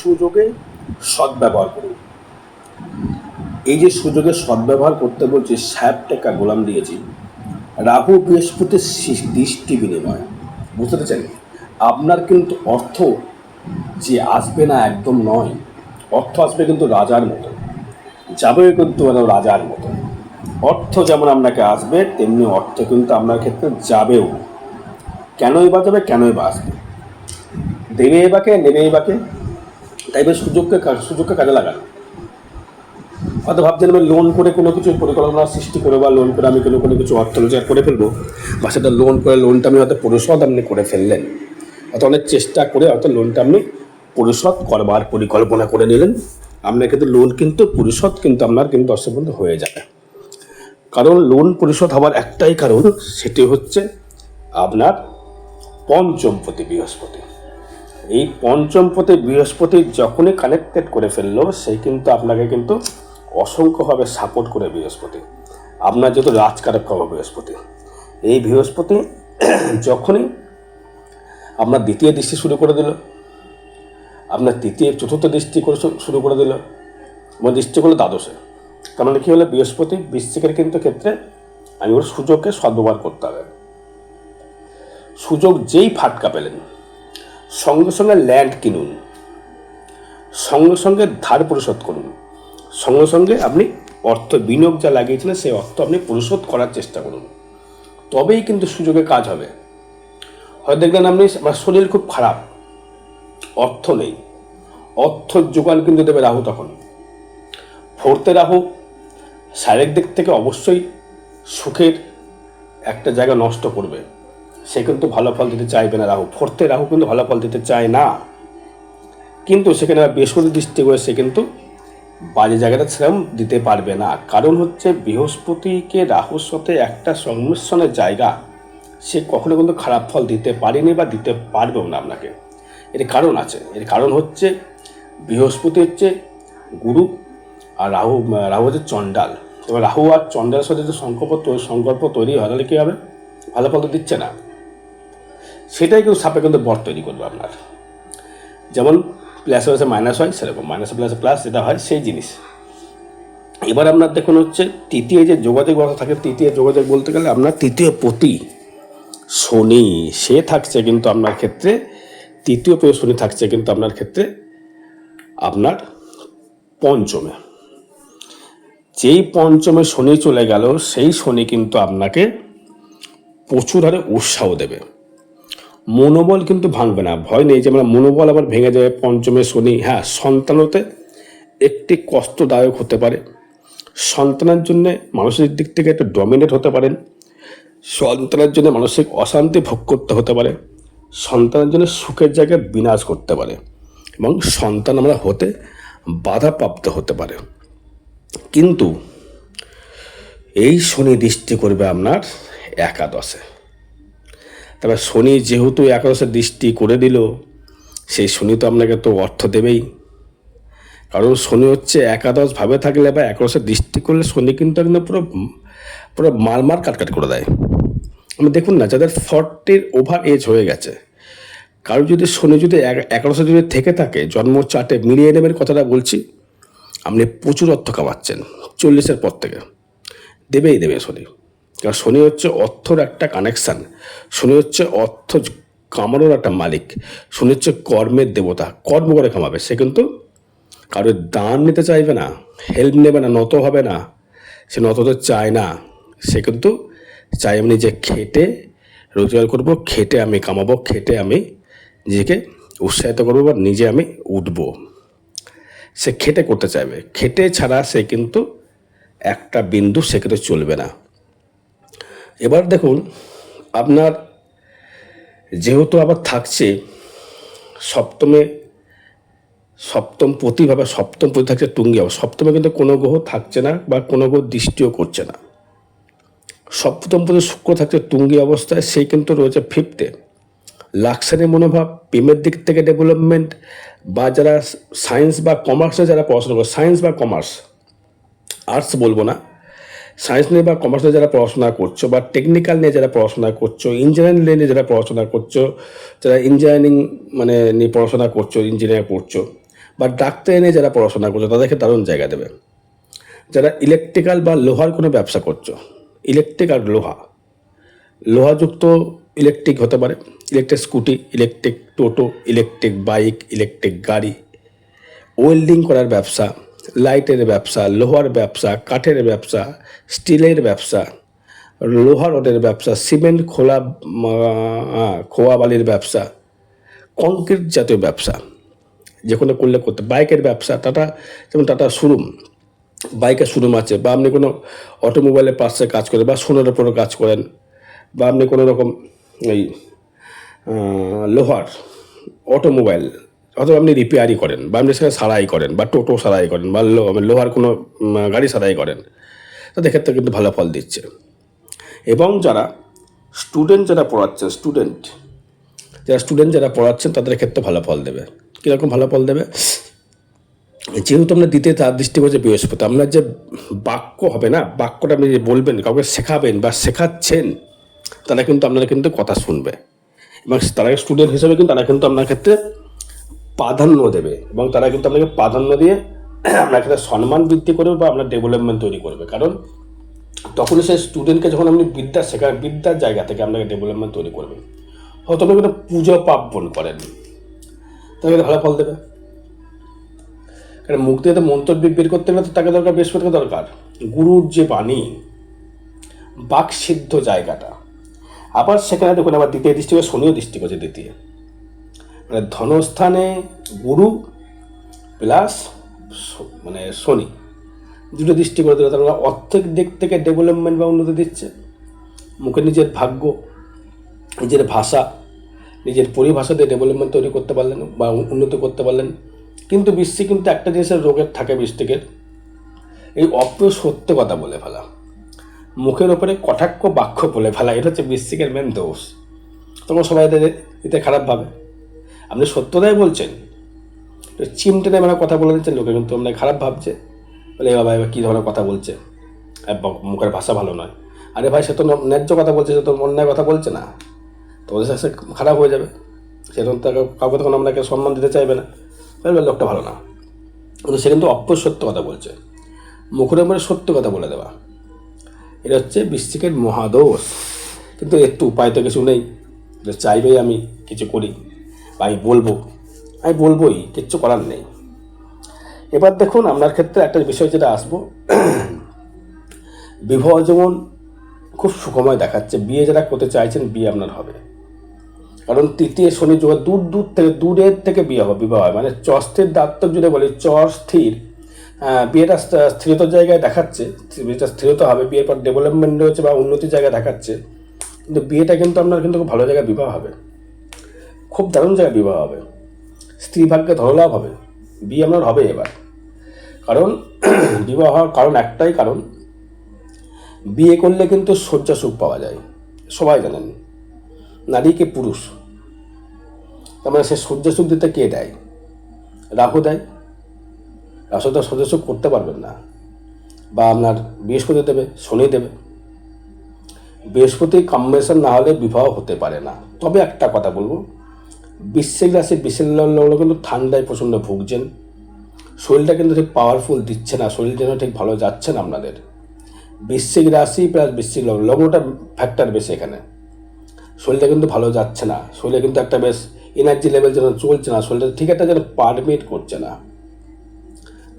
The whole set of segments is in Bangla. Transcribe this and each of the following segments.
সুযোগে সদ্ব্যবহার করুন। এই যে সুযোগের সদ্ব্যবহার করতে বলছি, সাহেব টেকা গোলাম দিয়েছি, রাহু বৃহস্পতির দৃষ্টি বিনিময়, বুঝতে পেরেছেন? আপনার কিন্তু অর্থ যে আসবে না একদম নয়, অর্থ আসবে কিন্তু রাজার মতো, যাবেও কিন্তু রাজার মতো। অর্থ যেমন আপনাকে আসবে, তেমনি অর্থ কিন্তু আপনার ক্ষেত্রে যাবেও। কেনই বা যাবে, কেনই বা আসবে, দেবে এবাকে, নেবে এবাকে। তাই এবার সুযোগকে কাজে লাগান। হয়তো ভাবছেন আমি লোন করে কোনো কিছু পরিকল্পনা সৃষ্টি করে বা লোন করে আমি কোনো কিছু অর্থ রোজগার করে ফেলবো, বা সেটা লোন করে লোনটা আমি হয়তো পরিশোধ আপনি করে ফেললেন, হয়তো অনেক চেষ্টা করে হয়তো লোনটা আপনি পরিশোধ করবার পরিকল্পনা করে নিলেন। আপনার কিন্তু লোন কিন্তু পরিশোধ কিন্তু আপনার কিন্তু অসম্পূর্ণ হয়ে যাবে। কারণ লোন পরিশোধ হওয়ার একটাই কারণ, সেটি হচ্ছে আপনার পঞ্চমপতি বৃহস্পতি। এই পঞ্চমপতি বৃহস্পতি যখনই কানেক্টেড করে ফেললো, সেই কিন্তু আপনাকে কিন্তু অসংখ্যভাবে সাপোর্ট করে বৃহস্পতি। আপনার যেহেতু রাজকারক হবে বৃহস্পতি, এই বৃহস্পতি যখনই আপনার দ্বিতীয় দৃষ্টি শুরু করে দিল, আপনার তৃতীয় চতুর্থ দৃষ্টি করে শুরু করে দিল, এবং দৃষ্টি করলো দ্বাদশে। তার মানে কী হলো, বৃহস্পতি বৃশ্চিকের কিন্তু ক্ষেত্রে আমি ওর সুযোগকে সদ্ব্যবহার করতে হবে। সুযোগ যেই ফাটকা পেলেন, সঙ্গে সঙ্গে ল্যান্ড কিনুন, সঙ্গে সঙ্গে ধার পরিশোধ করুন, সঙ্গে সঙ্গে আপনি অর্থ বিনিয়োগ যা লাগিয়েছিলেন সেই অর্থ আপনি পরিশোধ করার চেষ্টা করুন, তবেই কিন্তু সুযোগে কাজ হবে। হয়তো দেখলেন আপনি আমার শরীর খুব খারাপ, অর্থ নেই, অর্থ যোগান কিন্তু দেবে রাহু। তখন ফোর্থে রাহু শারীরিক দিক থেকে অবশ্যই সুখের একটা জায়গা নষ্ট করবে, সে কিন্তু ভালো ফল দিতে চাইবে না রাহু। ফোর্থে রাহু কিন্তু ভালো ফল দিতে চায় না, কিন্তু সেখানে বৃহস্পতি দৃষ্টি করে সে কিন্তু বাজে জায়গাটা সেরকম দিতে পারবে না। কারণ হচ্ছে বৃহস্পতিকে রাহুর সাথে একটা সংমিশ্রণের জায়গা, সে কখনো কিন্তু খারাপ ফল দিতে পারেনি বা দিতে পারবেও না আপনাকে। এর কারণ আছে, এর কারণ হচ্ছে বৃহস্পতি হচ্ছে গুরু, আর রাহু হচ্ছে চণ্ডাল। তবে রাহু আর চণ্ডালের সাথে যে সংকল্প তৈরি হয়, তাহলে কী হবে, ভালো ফল তো দিচ্ছে না। সেটাই কিন্তু সাপে কিন্তু বর তৈরি করবে আপনার। যেমন প্লাসে প্লাসে মাইনাস হয়, সেরকম মাইনাসে প্লাসে প্লাস যেটা হয় সেই জিনিস। এবার আপনার দেখুন হচ্ছে তৃতীয় যে যোগাযোগ ব্যবস্থা থাকে, তৃতীয় যোগাযোগ বলতে গেলে আপনার তৃতীয় পতি শনি, সে থাকছে কিন্তু আপনার ক্ষেত্রে, তৃতীয় পতি শনি থাকছে কিন্তু আপনার ক্ষেত্রে আপনার পঞ্চমে। যেই পঞ্চমে শনি চলে গেল, সেই শনি কিন্তু আপনাকে প্রচুর হারে উৎসাহ দেবে, মনোবল কিন্তু ভাঙবে না। ভয় নেই যে আমরা মনোবল আবার ভেঙে যাবে পঞ্চমে শনি। হ্যাঁ, সন্তানতে একটি কষ্টদায়ক হতে পারে, সন্তানের জন্য মানসিক দিক থেকে একটা ডমিনেট হতে পারেন, সন্তানের জন্য মানসিক অশান্তি ভোগ করতে হতে পারে, সন্তানের জন্য সুখের জায়গায় বিনাশ করতে পারে, এবং সন্তান আমরা হতে বাধাপ্রাপ্ত হতে পারে। কিন্তু এই শনি দৃষ্টি করবে আপনার একাদশে। তবে শনি যেহেতু একাদশে দৃষ্টি করে দিল, সেই শনি তো আপনাকে তো অর্থ দেবেই। কারণ শনি হচ্ছে একাদশ ভাবে থাকলে বা একাদশে দৃষ্টি করলে শনি কিন্তু একদম পুরো পুরো মারমার কাটকাট করে দেয়। আমি দেখুন না, যাদের 40 ওভার এজ হয়ে গেছে, কারো যদি শনি যদি একাদশে যদি থেকে থাকে, জন্ম চার্টে মিলিয়ে নেবেন কথাটা বলছি, আপনি প্রচুর অর্থ কামাচ্ছেন 40-এর পর থেকে, দেবেই দেবে শনি। কারণ শনি হচ্ছে অর্থর একটা কানেকশান, শনি হচ্ছে অর্থ কামানোর একটা মালিক, শনি হচ্ছে কর্মের দেবতা, কর্ম করে কামাবে। সে কিন্তু কারোর দান নিতে চাইবে না, হেল্প নেবে না, নত হবে না, সে নত তো চায় না। সে কিন্তু চাই আমি নিজে খেটে রোজগার করব, খেটে আমি কামাবো, খেটে আমি নিজেকে উৎসাহিত করবো বা নিজে আমি উঠবো। সে খেটে করতে চাইবে, খেটে ছাড়া সে কিন্তু একটা বিন্দু সেক্ষেত্রে চলবে না। এবার দেখুন আপনার যেহেতু আবার থাকছে সপ্তমে, সপ্তম পতি থাকছে তুঙ্গে, সপ্তমে কিন্তু কোনো গ্রহ থাকছে না বা কোনো গ্রহ দৃষ্টিও করছে না। সপ্তম পতি শুক্র থাকছে তুঙ্গি অবস্থায়, সেই কিন্তু রয়েছে 5th-এ। লাক্সারি মনোভাব, প্রেমের দিক থেকে ডেভেলপমেন্ট, বা যারা সায়েন্স বা কমার্সে যারা পড়াশোনা করে, সায়েন্স বা কমার্স, আর্টস বলবো না, সায়েন্স নিয়ে বা কমার্স নিয়ে যারা পড়াশোনা করছো, বা টেকনিক্যাল নিয়ে যারা পড়াশোনা করছো, ইঞ্জিনিয়ারিং নিয়ে যারা পড়াশোনা করছো, যারা ইঞ্জিনিয়ারিং নিয়ে পড়াশোনা করছো, ইঞ্জিনিয়ার পড়ছো, বা ডাক্তারি নিয়ে যারা পড়াশোনা করছো তাদেরকে দারুণ জায়গা দেবে। যারা ইলেকট্রিক্যাল বা লোহার কোনো ব্যবসা করছো, ইলেকট্রিক আর লোহাযুক্ত ইলেকট্রিক হতে পারে, ইলেকট্রিক স্কুটি, ইলেকট্রিক টোটো, ইলেকট্রিক বাইক, ইলেকট্রিক গাড়ি, ওয়েল্ডিং করার ব্যবসা, লাইটের ব্যবসা, লোহার ব্যবসা, কাঠের ব্যবসা, স্টিলের ব্যবসা, লোহা রডের ব্যবসা, সিমেন্ট খোয়া বালির ব্যবসা, কংক্রিট জাতীয় ব্যবসা যে কোনো করতে, বাইকের ব্যবসা, যেমন টাটা শোরুম, বাইকের শোরুম আছে, বা আপনি কোনো অটোমোবাইলের পাশে কাজ করেন বা সোনার উপরও কাজ করেন, বা আপনি কোনো রকম এই লোহার অটোমোবাইল অথবা আপনি রিপেয়ারি করেন, বা আপনি সেখানে সারাই করেন, বা টোটো সারাই করেন, বা লোহার কোনো গাড়ি সারাই করেন, তাদের ক্ষেত্রে কিন্তু ভালো ফল দিচ্ছে। এবং যারা স্টুডেন্ট যারা পড়াচ্ছেন তাদের ক্ষেত্রে ভালো ফল দেবে। কীরকম ভালো ফল দেবে? যেহেতু আপনার দ্বিতীয় তার দৃষ্টি হচ্ছে বৃহস্পতি, আপনার যে বাক্য হবে না, বাক্যটা আপনি যে বলবেন, কাউকে শেখাবেন বা শেখাচ্ছেন, তারা কিন্তু আপনারা কিন্তু কথা শুনবে, এবং তারা স্টুডেন্ট হিসেবে কিন্তু তারা কিন্তু আপনার ক্ষেত্রে প্রাধান্য দেবে, এবং তারা কিন্তু আপনাকে প্রাধান্য দিয়ে আপনার ক্ষেত্রে সম্মান বৃদ্ধি করবে বা আপনার ডেভেলপমেন্ট তৈরি করবে। কারণ তখনই সেই স্টুডেন্টকে যখন আপনি বিদ্যার জায়গা থেকে আপনাকে ডেভেলপমেন্ট তৈরি করবেন। হয়তো আপনি কোনো পুজো পার্বণ করেন, তাকে ভালো ফল দেবে। কারণ মুখ দিয়ে তো মন্ত্র বের করতে গেলে তো তাকে দরকার, বৃহস্পতিকে দরকার, গুরুর যে বাণী, বাকসিদ্ধ জায়গাটা। আবার সেখানে দেখুন আবার দ্বিতীয় দৃষ্টি করে শনিও দৃষ্টি করছে, দ্বিতীয় মানে ধনস্থানে গুরু প্লাস মানে শনি দুটো দৃষ্টি করে দিলে তারা অর্থের দিক থেকে ডেভেলপমেন্ট বা উন্নতি দিচ্ছে। মুখে নিজের ভাগ্য, নিজের ভাষা, নিজের পরিভাষা দিয়ে ডেভেলপমেন্ট তৈরি করতে পারলেন বা উন্নতি করতে পারলেন। কিন্তু বিশ্বে কিন্তু একটা জিনিসের রোগের থাকে বৃশ্চিকের, এই অপ্রিয় সত্য কথা বলে ফেলা, মুখের ওপরে কটাক্ষ বাক্য বলে ফেলা, এটা হচ্ছে বৃশ্চিকের মেন দোষ। তখন সবাই এতে খারাপ ভাবে। আপনি সত্যতাই বলছেন, চিমটেনে মানে কথা বলে দিচ্ছেন, লোকে কিন্তু আপনাকে খারাপ ভাবছে, বলে বাবা এবার কী ধরনের কথা বলছে, মুখের ভাষা ভালো নয়। আরে ভাই, সে তো ন্যায্য কথা বলছে, সে তো অন্যায় কথা বলছে না, তো ওদের সাথে খারাপ হয়ে যাবে। সেরকম তাকে কাউকে তখন আপনাকে সম্মান দিতে চাইবে না, লোকটা ভালো না। কিন্তু সে কিন্তু অপ্রসত্য কথা বলছে, মুখের উপরে সত্য কথা বলে দেওয়া, এটা হচ্ছে বৃশ্চিকের মহাদোষ। কিন্তু এর তো উপায় তো কিছু নেই, চাইবেই আমি কিছু করি বা আমি বলবোই, কিচ্ছু করার নেই। এবার দেখুন আপনার ক্ষেত্রে একটা বিষয় যেটা আসবো, বিবাহ যেমন খুব সুখময় দেখাচ্ছে, বিয়ে যারা করতে চাইছেন বিয়ে আপনার হবে। কারণ তৃতীয় শনি যোগ দূরের থেকে বিবাহ হয়, মানে চস্থির দাত্তক যদি বলি, স্থির, বিয়েটা স্থিরতার জায়গায় দেখাচ্ছে, বিয়েটা স্থিরতা হবে, বিয়ের পর ডেভেলপমেন্ট হচ্ছে বা উন্নতির জায়গায় দেখাচ্ছে। কিন্তু বিয়েটা কিন্তু আপনার কিন্তু খুব ভালো জায়গায় বিবাহ হবে, খুব দারুণ জায়গায় বিবাহ হবে, স্ত্রী ভাগ্যে ধরলাভ হবে, বিয়ে আপনার হবে এবার। কারণ বিবাহ হওয়ার কারণ একটাই, কারণ বিয়ে করলে কিন্তু শয্যা সুখ পাওয়া যায়, সবাই জানেন। নারীকে পুরুষ, তার মানে সে শয্যা সুখ দিতে কে দেয়? রাহু দেয়। রাহু তো শয্যা সুখ করতে পারবেন না, বা আপনার বৃহস্পতি দেবে, শনি দেবে। বৃহস্পতি কম্বিনেশন না হলে বিবাহ হতে পারে না। তবে একটা কথা বলবো, বৃশ্চিক রাশি লোকগুলো কিন্তু ঠান্ডায় প্রচণ্ড ভুগছেন, শরীরটা কিন্তু ঠিক পাওয়ারফুল দিচ্ছে না, শরীর যেন ঠিক ভালো যাচ্ছে না আপনাদের। বৃশ্চিক রাশি প্লাস বৃশ্চিক লগ্নটা ফ্যাক্টর বেশি এখানে। শরীরটা কিন্তু ভালো যাচ্ছে না, শরীরে কিন্তু একটা বেশ এনার্জি লেভেল যেন চলছে না, শরীরটা ঠিক একটা যেন পারমিট করছে না।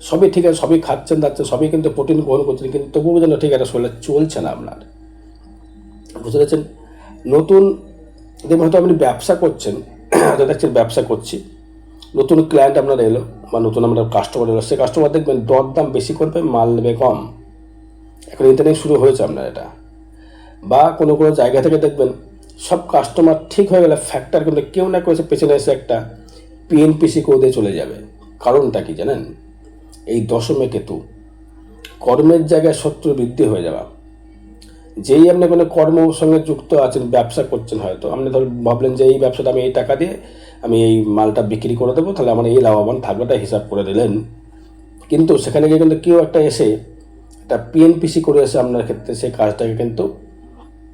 সবই ঠিক আছে, সবই খাচ্ছেন দাচ্ছেন, সবই কিন্তু প্রোটিন গ্রহণ করছেন, কিন্তু তবুও যেন ঠিক একটা শরীরে চলছে না আপনার, বুঝতে পারছেন। নতুন দেখুন, হয়তো আপনি ব্যবসা করছেন, হয়তো দেখছেন ব্যবসা করছি, নতুন ক্লায়েন্ট আপনার এলো বা নতুন আপনার কাস্টমার এলো, সে কাস্টমার দেখবেন দরদাম বেশি করবে, মাল নেবে কম। এখন ইন্টারনেট শুরু হয়েছে আপনার এটা। বা কোনো জায়গা থেকে দেখবেন সব কাস্টমার ঠিক হয়ে গেলে ফ্যাক্টর কিন্তু কেউ না কেউ পেছনে এসে একটা পিএনপিসি করে দিয়ে চলে যাবে। কারণটা কি জানেন? এই দশমে কেতু, কর্মের জায়গায় শত্রু বৃদ্ধি হয়ে যাওয়া। যেই আপনি কোনো কর্মের সঙ্গে যুক্ত আছেন, ব্যবসা করছেন, হয়তো আপনি ধর ভাবলেন যে এই ব্যবসাটা আমি এই টাকা দিয়ে আমি এই মালটা বিক্রি করে দেবো, তাহলে আমার এই লাভবান থাকবেটা হিসাব করে দিলেন। কিন্তু সেখানে গিয়ে কিন্তু কেউ একটা এসে একটা পিএনপিসি করে এসে আপনার ক্ষেত্রে সেই কাজটাকে কিন্তু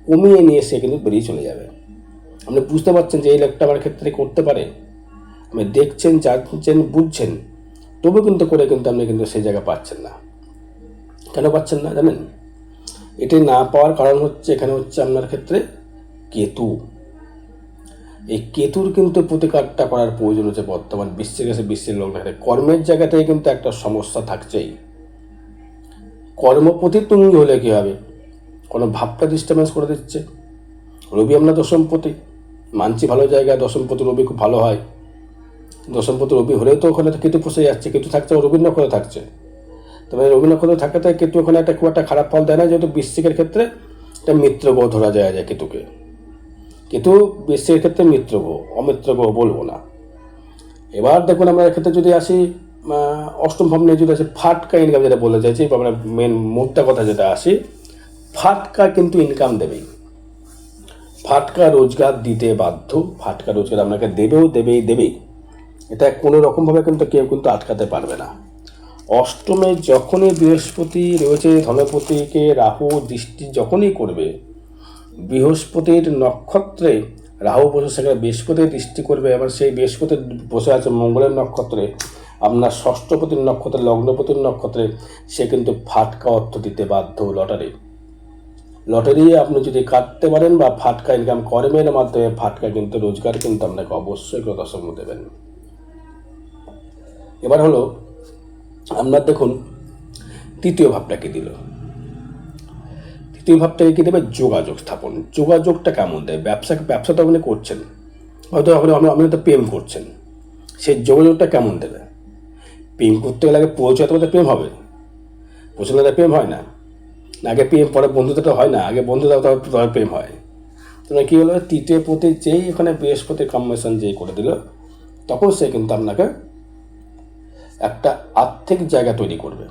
কমিয়ে নিয়ে এসে কিন্তু বেরিয়ে চলে যাবে। আপনি বুঝতে পারছেন যে এই লোকটা আমার ক্ষেত্রে করতে পারে, আপনি দেখছেন, জানছেন, বুঝছেন, তবু কিন্তু করে কিন্তু আপনি কিন্তু সেই জায়গা পাচ্ছেন না। কেন পাচ্ছেন না জানেন? এটি না পাওয়ার কারণ হচ্ছে এখানে হচ্ছে আপনার ক্ষেত্রে কেতু। এই কেতুর কিন্তু প্রতিকারটা করার প্রয়োজন হচ্ছে বর্তমান বিশ্বের কাছে, বিশ্বের লোক থাকে। কর্মের জায়গাতেই কিন্তু একটা সমস্যা থাকছেই। কর্মপতি হলে কী হবে? কোনো ভাবটা ডিস্টার্বেন্স করে দিচ্ছে। রবি আপনার দশমপতি, মানছি ভালো জায়গায় দশমপতি রবি খুব ভালো হয়। দশমপতি রবি হলেও তো ওখানে কেতু ফসে যাচ্ছে, কেতু থাকছে রবীর নক্ষত্রে থাকছে। তবে রবি নক্ষত্রে থাকাতে কেতু ওখানে একটা খুব একটা খারাপ ফল দেয় না, যেহেতু বৃশ্চিকের ক্ষেত্রে একটা মিত্র গ্রহ ধরা যায় কেতুকে। কেতু বৃশ্চিকের ক্ষেত্রে মিত্র গ্রহ, অমিত্র গ্রহ বলবো না। এবার দেখুন আমরা এক্ষেত্রে যদি আসি অষ্টম ভাব নিয়ে যদি আসি, ফাটকা ইনকাম যেটা বলে চাইছি, আমরা মেন মুদ্রা কথা যেটা আসি, ফাটকা কিন্তু ইনকাম দেবেই। ফাটকা রোজগার দিতে বাধ্য, ফাটকা রোজগার আপনাকে দেবেই। এটা কোনো রকমভাবে কিন্তু কেউ কিন্তু আটকাতে পারবে না। অষ্টমে যখনই বৃহস্পতি রয়েছে, ধনপতিকে রাহু দৃষ্টি যখনই করবে, বৃহস্পতির নক্ষত্রে রাহু বসে সেখানে বৃহস্পতির দৃষ্টি করবে, আবার সেই বৃহস্পতি বসে আছে মঙ্গলের নক্ষত্রে, আপনার ষষ্ঠপতির নক্ষত্রে, লগ্নপতির নক্ষত্রে, সে কিন্তু ফাটকা অর্থ দিতে বাধ্য। লটারি আপনি যদি কাটতে পারেন বা ফাটকা ইনকাম কর্মের মাধ্যমে ফাটকা কিন্তু রোজগার কিন্তু আপনাকে অবশ্যই দশম দেবেন। এবার হলো আপনার দেখুন তৃতীয় ভাবটাকে দিল। তৃতীয় ভাবটাকে কী দেবে? যোগাযোগ স্থাপন। যোগাযোগটা কেমন দেয়? ব্যবসা তো আপনি করছেন, হয়তো আপনি তো প্রেম করছেন, সেই যোগাযোগটা কেমন দেবে? প্রেম করতে গেলে আগে পৌঁছাতে পারতে প্রেম হবে, পৌঁছালে প্রেম হয় না। আগে প্রেম পরে বন্ধুত্বটা হয় না, আগে বন্ধুত্ব তবে প্রেম হয়। তোমার কী হলো? তৃতীয় পতি যেই এখানে বৃহস্পতির কম্বিনেশন যেই করে দিল, তখন সে কিন্তু আপনাকে একটা আর্থিক জায়গা তৈরি করবে।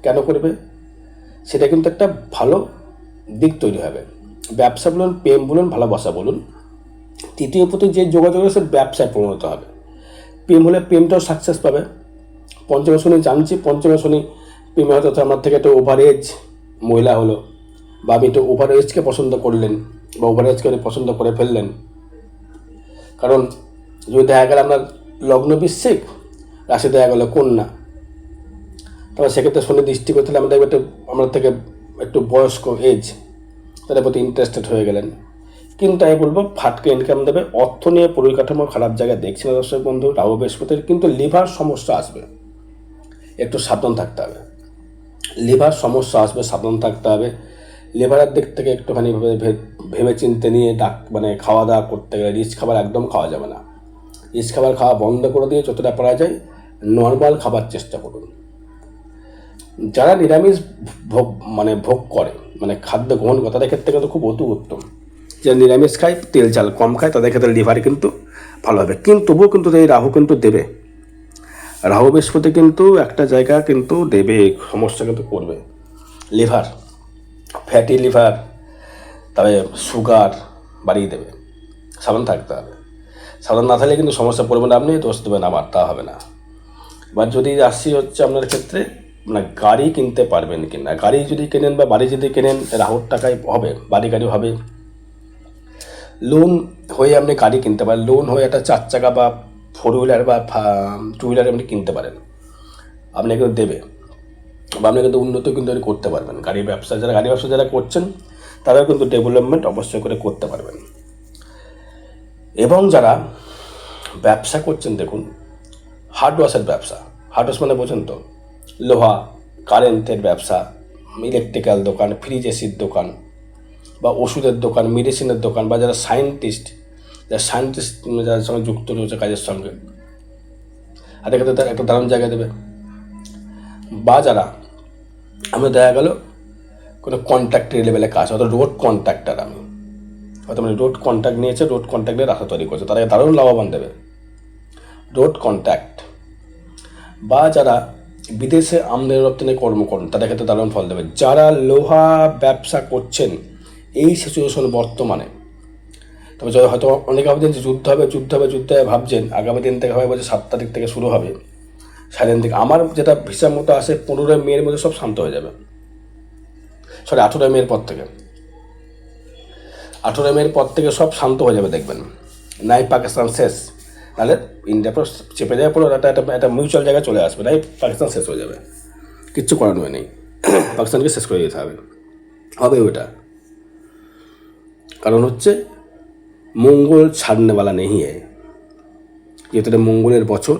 কেন করবে? সেটা কিন্তু একটা ভালো দিক তৈরি হবে। ব্যবসা বলুন, প্রেম বলুন, ভালোবাসা বলুন, তৃতীয় প্রতি যে যোগাযোগ সে ব্যবসায় পরিণত হবে। প্রেম হলে প্রেমটাও সাকসেস পাবে। পঞ্চমে শনি জানছি, পঞ্চমে শনি প্রেমে হয়তো আমার থেকে একটা ওভার এজ মহিলা হলো, বা আপনি একটু ওভার এজকে পছন্দ করলেন, বা ওভার এজকে পছন্দ করে ফেললেন। কারণ যদি দেখা গেল আপনার লগ্ন বৃশ্চিক, রাশি দেখা গেল কন্যা, তবে সেক্ষেত্রে শনি দৃষ্টি করতে হলে আমাদের আমার থেকে একটু বয়স্ক এজ, তাদের প্রতি ইন্টারেস্টেড হয়ে গেলেন। কিন্তু আমি বলবো ফাটকে ইনকাম দেবে। অর্থ নিয়ে পরিকাঠামো খারাপ জায়গায় দেখছি না দর্শক বন্ধু, রাহু বৃহস্পতির কিন্তু লিভার সমস্যা আসবে, একটু সাবধান থাকতে হবে। লিভার সমস্যা আসবে, সাবধান থাকতে হবে। লিভারের দিক থেকে একটুখানি ভেবে চিন্তে নিয়ে খাওয়া দাওয়া করতে গেলে রিচ খাবার একদম খাওয়া যাবে না। রিচ খাবার খাওয়া বন্ধ করে দিয়ে যতটা পারা যায় নর্মাল খাবার চেষ্টা করুন। যারা নিরামিষ ভোগ করে, খাদ্য গ্রহণ করে, তাদের ক্ষেত্রে কিন্তু খুব উত্তম। যারা নিরামিষ খায়, তেল চাল কম খায়, তাদের ক্ষেত্রে লিভার কিন্তু ভালো হবে। কিন্তু তবুও কিন্তু এই রাহু কিন্তু দেবে, রাহু বৃহস্পতি কিন্তু একটা জায়গা কিন্তু দেবে, সমস্যা কিন্তু করবে। লিভার, ফ্যাটি লিভার, তবে সুগার বাড়িয়ে দেবে। সাবধান থাকতে হবে। সাবধান না থাকলে কিন্তু সমস্যা পড়বে না, আপনি দোষ দেবেন আমার, তা হবে না। এবার যদি আসছি হচ্ছে আপনার ক্ষেত্রে গাড়ি কিনতে পারবেন কি না। গাড়ি যদি কেনেন বা বাড়ি যদি কেনেন, রাহুর টাকায় হবে, গাড়ি হবে। লোন হয়ে আপনি গাড়ি কিনতে পারেন, লোন হয়ে একটা 4 চাকা বা 4 হুইলার বা 2 হুইলার আপনি কিনতে পারেন, আপনি কিন্তু দেবে, বা আপনি কিন্তু উন্নত কিন্তু করতে পারবেন। গাড়ি ব্যবসা যারা করছেন তারাও কিন্তু ডেভেলপমেন্ট অবশ্যই করে করতে পারবেন। এবং যারা ব্যবসা করছেন, দেখুন হার্ডওয়ার্সের ব্যবসা, হার্ডওয়ার্স বোঝেন তো, লোহা কারেন্টের ব্যবসা, ইলেকট্রিক্যাল দোকান, ফ্রিজ এসির দোকান, বা ওষুধের দোকান, মেডিসিনের দোকান, বা যারা সায়েন্টিস্ট যাদের সঙ্গে যুক্ত রয়েছে কাজের সঙ্গে, আর এক্ষেত্রে তার একটা দারুণ জায়গা দেবে। বা যারা আমরা দেখা গেল কোনো কন্ট্রাক্টের লেভেলে কাজ, হয়তো রোড কন্ট্রাক্টার, হয়তো রোড কন্ট্রাক্ট নিয়েছে, রোড কন্ট্রাক্ট নিয়ে রাস্তা তৈরি করছে, তারা দারুণ লাভবান দেবে। রোড কন্ট্রাক্ট বা যারা বিদেশে আমদানি রপ্তানি কর্ম করেন, তাদের ক্ষেত্রে দারুণ ফল দেবে। যারা লোহা ব্যবসা করছেন এই সিচুয়েশন বর্তমানে, তবে হয়তো অনেকে ভাবছেন যে যুদ্ধ হবে ভাবছেন, আগামী দিন থেকে হবে, বলছে 7 তারিখ থেকে শুরু হবে, 7 থেকে। আমার যেটা হিসাব মতো আসে 15 মের মধ্যে সব শান্ত হয়ে যাবে, 18 মের পর থেকে, 18 মের পর থেকে সব শান্ত হয়ে যাবে, দেখবেন। নাই পাকিস্তান শেষ, তাহলে ইন্ডিয়া পর চেপে যাওয়ার পর একটা মিউচুয়াল জায়গায় চলে আসবে, তাই পাকিস্তান শেষ হয়ে যাবে, কিচ্ছু করানো নেই, পাকিস্তানকে শেষ করে দিতে হবে ওটা। কারণ হচ্ছে মঙ্গল ছাড়নেওয়ালা নেই হ্যায়, যেহেতু এটা মঙ্গলের বছর,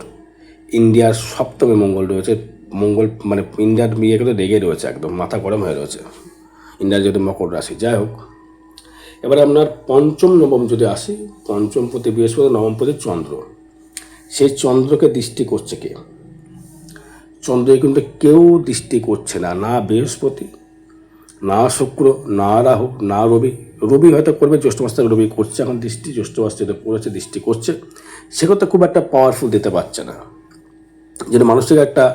ইন্ডিয়ার সপ্তমে মঙ্গল রয়েছে, মঙ্গল মানে ইন্ডিয়ার বিয়ে কিন্তু রেগে রয়েছে, একদম মাথা গরম হয়ে রয়েছে, ইন্ডিয়ার যেহেতু মকর রাশি। যাই হোক, এবার আপনার পঞ্চম নবম যদি আসি, পঞ্চম প্রতি বৃহস্পতি, নবম প্রতি চন্দ্র, সেই চন্দ্রকে দৃষ্টি করছে কে? চন্দ্রকে কিন্তু কেউ দৃষ্টি করছে না, না বৃহস্পতি, না শুক্র, না রাহু, না রবি। রবি হয়তো করবে, জ্যৈষ্ঠ মাস থেকে রবি করছে এখন দৃষ্টি, জ্যৈষ্ঠ মাস যেটা পড়েছে দৃষ্টি করছে, সেক্ষেত্রে খুব একটা পাওয়ারফুল দিতে পারছে না। যেটা মানুষের একটা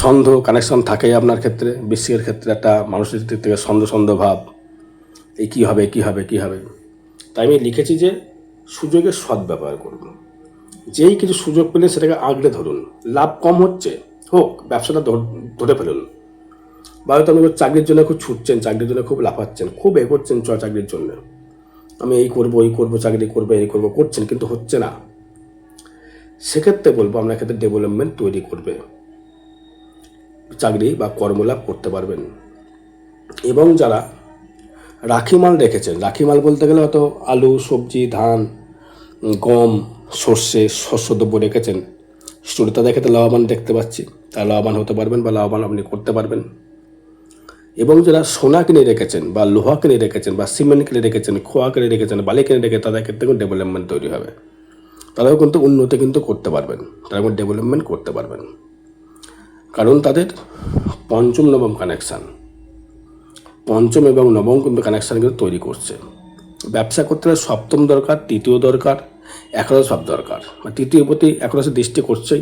সন্দেহ কানেকশন থাকে আপনার ক্ষেত্রে, বিশ্বের ক্ষেত্রে একটা মানুষের দিক থেকে সন্দেহ ভাব, এই কী হবে কী হবে কী হবে। তাই আমি লিখেছি যে সুযোগের সদ্ব্যবহার করুন, যেই কিছু সুযোগ পেলে সেটাকে আঁকড়ে ধরুন। লাভ কম হচ্ছে হোক, ব্যবসাটা ধরে ফেলুন। বা হয়তো আপনি চাকরির জন্য খুব ছুটছেন, চাকরির জন্য খুব লাফাচ্ছেন, খুব এগোচ্ছেন চাকরির জন্য, আমি এই করবো ওই করবো, চাকরি করবো এই করবো করছেন, কিন্তু হচ্ছে না। সেক্ষেত্রে বলবো আপনার ক্ষেত্রে ডেভেলপমেন্ট তৈরি করবে, চাকরি বা কর্মলাভ করতে পারবেন। এবং যারা রাখিমাল রেখেছেন, রাখিমাল বলতে গেলে হয়তো আলু, সবজি, ধান, গম, সর্ষে, শস্যদ্রব্য রেখেছেন, স্টোরিটা দেখে তো লাভবান দেখতে পাচ্ছি, তা লাভবান হতে পারবেন বা লাভবান আপনি করতে পারবেন। এবং যারা সোনা কিনে রেখেছেন বা লোহা কিনে রেখেছেন বা সিমেন্ট কিনে রেখেছেন, খোয়া কিনে রেখেছেন, বালি কিনে রেখেছেন, তাদের ক্ষেত্রে কিন্তু ডেভেলপমেন্ট তৈরি হবে, তারাও কিন্তু উন্নতি কিন্তু করতে পারবেন, তারা কিন্তু ডেভেলপমেন্ট করতে পারবেন। কারণ তাদের পঞ্চম নবম কানেকশান, পঞ্চম এবং নবম কিন্তু কানেকশান কিন্তু তৈরি করছে। ব্যবসা করতে হলে সপ্তম দরকার, তৃতীয় দরকার, একাদশ ভাব দরকার। তৃতীয় প্রতি একাদশে দৃষ্টি করছেই,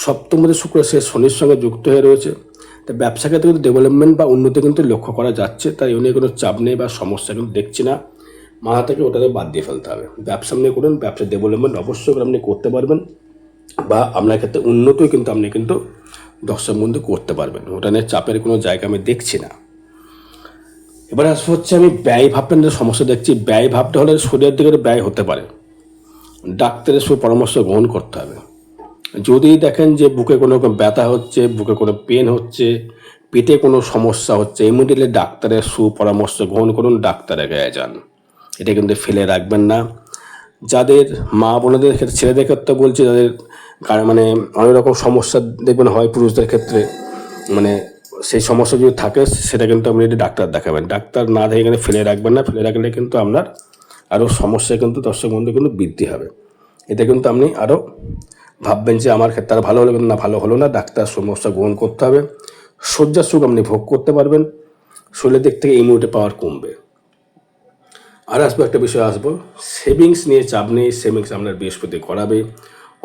সপ্তম প্রতি শুক্র সে শনির সঙ্গে যুক্ত হয়ে রয়েছে। তা ব্যবসা ক্ষেত্রে কিন্তু ডেভেলপমেন্ট বা উন্নতি কিন্তু লক্ষ্য করা যাচ্ছে, তাই এ নিয়ে কোনো চাপ নেই বা সমস্যা কিন্তু দেখছি না। মাথা থেকে ওটাকে বাদ দিয়ে ফেলতে হবে, ব্যবসা নিয়ে করুন, ব্যবসার ডেভেলপমেন্ট অবশ্যই আপনি করতে পারবেন, বা আপনার ক্ষেত্রে উন্নতিও কিন্তু আপনি কিন্তু দর্শক বন্ধু করতে পারবেন, ওটা নিয়ে চাপের কোনো জায়গা আমি দেখছি না। এবার আসবো হচ্ছে আমি ব্যয় ভাবটা সমস্যা দেখছি। ব্যয় ভাবটা হলে শরীরের দিকে ব্যয় হতে পারে, ডাক্তারের পরামর্শ গ্রহণ করতে হবে। যদি দেখেন যে বুকে কোনো রকম ব্যথা হচ্ছে, বুকে কোনো পেন হচ্ছে, পেটে কোনো সমস্যা হচ্ছে, ইমিডিয়েটলি ডাক্তারের সুপরামর্শ গ্রহণ করুন, ডাক্তারের গায়ে যান, এটা কিন্তু ফেলে রাখবেন না। যাদের মা বোনদের ক্ষেত্রে, ছেলেদের ক্ষেত্রে বলছি, যাদের মানে অনেক রকম সমস্যা দেখবেন হয় পুরুষদের ক্ষেত্রে, মানে সেই সমস্যা যদি থাকে সেটা কিন্তু আপনি ডাক্তার দেখাবেন, ডাক্তার না দেখে এখানে ফেলে রাখবেন না, ফেলে রাখলে কিন্তু আপনার আরও সমস্যা কিন্তু দর্শক বন্ধু কিন্তু বৃদ্ধি হবে। এটা কিন্তু আপনি আরও ভাববেন যে আমার ক্ষেত্রে আর ভালো হলো, কিন্তু না ভালো হলো না, ডাক্তার সমস্যা গ্রহণ করতে হবে। শয্যার সুখ আপনি ভোগ করতে পারবেন, শরীরের দিক থেকে ইমিউনিটি পাওয়ার কমবে। আর আসবো একটা বিষয় আসবো, সেভিংস নিয়ে চাপ নেই, সেভিংস আপনার বৃহস্পতি করাবে,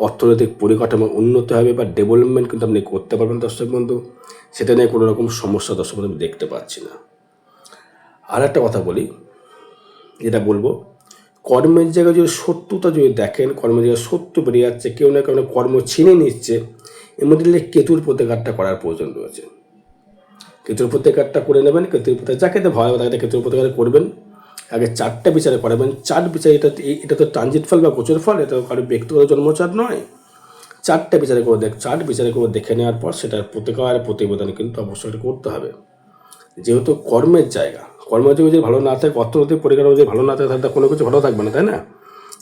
অর্থনৈতিক পরিকাঠামো উন্নতি হবে বা ডেভেলপমেন্ট কিন্তু আপনি করতে পারবেন দর্শক বন্ধু, সেটা নিয়ে কোনো রকম সমস্যা দর্শক বন্ধু আমি দেখতে পাচ্ছি না। আর একটা কথা বলি, যেটা বলবো, কর্মের জায়গায় যদি শত্রুতা যদি দেখেন, কর্মের জায়গায় শত্রু বেরিয়ে যাচ্ছে, কেউ না কেউ কর্ম ছিনে নিচ্ছে, ইমিডিয়েটলি কেতুর প্রতিকারটা করার প্রয়োজন রয়েছে। কেতুর প্রতিকারটা করে নেবেন, কেতুর প্রতিকার যাকে ভয় হবে তাকে কেতুর প্রতিকার করবেন। আগে 4টা বিচারে করাবেন, 4 বিচার, এটা তো ট্রানজিট ফল বা গোচর ফল, এটা কারো ব্যক্তিগত জন্মচার নয়। 4টা বিচারে করে 4 বিচারে করে দেখে নেওয়ার পর সেটার প্রতিকার প্রতিবেদন কিন্তু অবশ্যই করতে হবে। যেহেতু কর্মের জায়গা, কর্মের যদি ভালো না থাকে, অর্থনৈতিক পরিকাঠামো যদি ভালো না থাকে, তাহলে কোনো কিছু ভালো থাকবে না, তাই না?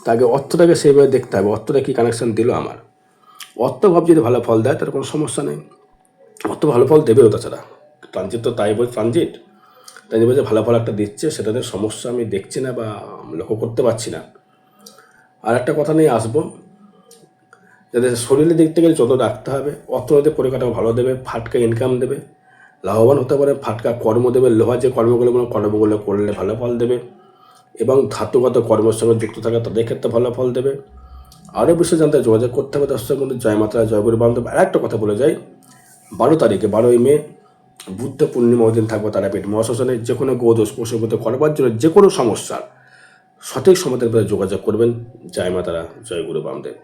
তাকে অর্থটাকে সেইভাবে দেখতে হবে, অর্থটা কী কানেকশান দিল আমার। অর্থভাব যদি ভালো ফল দেয় তার কোনো সমস্যা নেই, অর্থ ভালো ফল দেবেও। তাছাড়া ট্রানজিট তো তাই বল, ট্রানজিট তাই যে ভালো ফল একটা দিচ্ছে, সেটাতে সমস্যা আমি দেখছি না বা লক্ষ্য করতে পারছি না। আর একটা কথা নিয়ে আসবো, যাদের শরীরের দিক থেকে যত রাখতে হবে, অর্থনৈতিক পরিকাঠামো ভালো দেবে, ফাটকা ইনকাম দেবে, লাভবান হতে পারে, ফাটকা কর্ম দেবে, লোহার যে কর্মগুলো করলে ভালো ফল দেবে, এবং ধাতুগত কর্মের সঙ্গে যুক্ত থাকে তাদের ক্ষেত্রে ভালো ফল দেবে। আরও বিষয় জানতে যোগাযোগ করতে হবে দর্শক বন্ধু। জয় মাতা, জয় গুরু বান্ধব। আর একটা কথা বলে যাই, 12 তারিখে 12ই মে বুদ্ধ পূর্ণিমা দিন থাকবো তারাপীঠ মহাশ্মশানে। যে কোনো গোদোষ পশুপতি করবার জন্য যে কোনো সমস্যার সঠিক সমাধানের যোগাযোগ করবেন। জয় মাতারা, জয় গুরু বামদেব।